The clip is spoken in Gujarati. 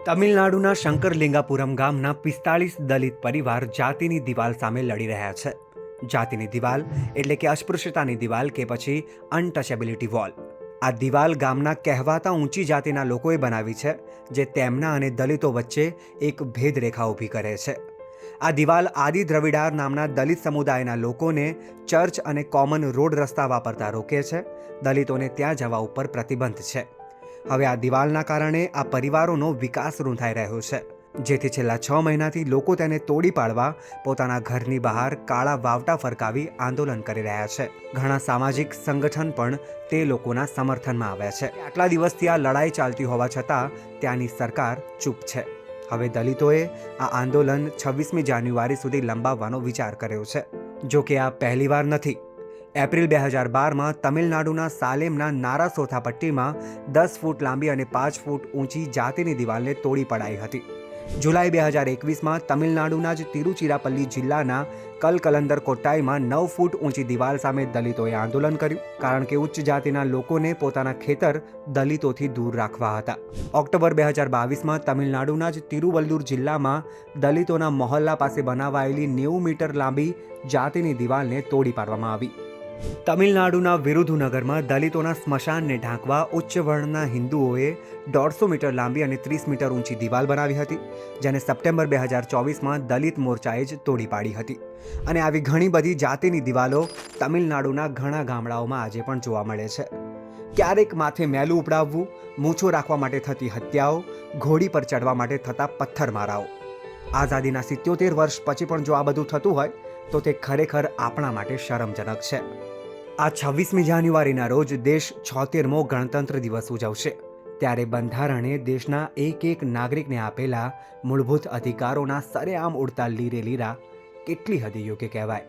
તમિલનાડુના શંકરલિંગાપુરમ ગામના 45 દલિત પરિવાર જાતિની દિવાલ સામે લડી રહ્યા છે. જાતિની દિવાલ એટલે કે અસ્પૃશ્યતાની દિવાલ કે પછી અનટચેબિલિટી વોલ. આ દિવાલ ગામના કહેવાતા ઊંચી જાતિના લોકોએ બનાવી છે, જે તેમના અને દલિતો વચ્ચે એક ભેદરેખા ઊભી કરે છે. આ દિવાલ આદિ દ્રવિડાર નામના દલિત સમુદાયના લોકોને ચર્ચ અને કોમન રોડ રસ્તા વાપરતા રોકે છે. દલિતોને ત્યાં જવા ઉપર પ્રતિબંધ છે. હવે આ દિવાલના કારણે આ પરિવારોનો વિકાસ રૂંધાઈ રહ્યો છે, જેથી છેલ્લા 6 મહિનાથી લોકો તેને તોડી પાડવા પોતાના ઘરની બહાર કાળા વાવટા ફરકાવી આંદોલન કરી રહ્યા છે. ઘણા સામાજિક સંગઠન પણ તે લોકોના સમર્થનમાં આવ્યા છે. આટલા દિવસથી આ લડાઈ ચાલતી હોવા છતાં ત્યાંની સરકાર ચૂપ છે. હવે દલિતોએ આ આંદોલન 26મી જાન્યુઆરી સુધી લંબાવવાનો વિચાર કર્યો છે. જો કે આ પહેલીવાર નથી. એપ્રિલ 2012માં તમિલનાડુના સાલેમના નારાસોથા પટ્ટીમાં 10 ફૂટ લાંબી અને 5 ફૂટ ઊંચી જાતિની દિવાલને તોડી પડાઈ હતી. જુલાઈ 2021માં તમિલનાડુના જ તિરુચિરાપલ્લી જિલ્લાના કલકલંદર કોટ્ટાઈમાં 9 ફૂટ ઊંચી દિવાલ સામે દલિતોએ આંદોલન કર્યું, કારણ કે ઉચ્ચ જાતિના લોકોને પોતાના ખેતર દલિતોથી દૂર રાખવા હતા. ઓક્ટોબર 2022માં તમિલનાડુના જ તિરુવલ્લુર જિલ્લામાં દલિતોના મોહલ્લા પાસે બનાવાયેલી 90 મીટર લાંબી જાતિની દિવાલને તોડી પાડવામાં આવી. તમિલનાડુના વિરુધુનગરમાં દલિતોના સ્મશાનને ઢાંકવા ઉચ્ચ વર્ણના હિન્દુઓએ 150 મીટર લાંબી અને 30 મીટર ઊંચી દિવાલ બનાવી હતી, જેને સપ્ટેમ્બર 2024માં દલિત મોરચાએ જ તોડી પાડી હતી. અને આવી ઘણી બધી જાતિની દિવાલો તમિલનાડુના ઘણા ગામડાઓમાં આજે પણ જોવા મળે છે. ક્યારેક માથે મેલું ઉપડાવવું, મૂછો રાખવા માટે થતી હત્યાઓ, ઘોડી પર ચડવા માટે થતા પથ્થરમારાઓ. આઝાદીના 77 વર્ષ પછી પણ જો આ બધું થતું હોય તો તે ખરેખર આપણા માટે શરમજનક છે. આ 26મી જાન્યુઆરીના રોજ દેશ 76મો ગણતંત્ર દિવસ ઉજવશે. ત્યારે બંધારણે દેશના એક નાગરિકને આપેલા મૂળભૂત અધિકારોના સરેઆમ ઉડતા લીરે લીરા કેટલી હદે યોગ્ય કહેવાય.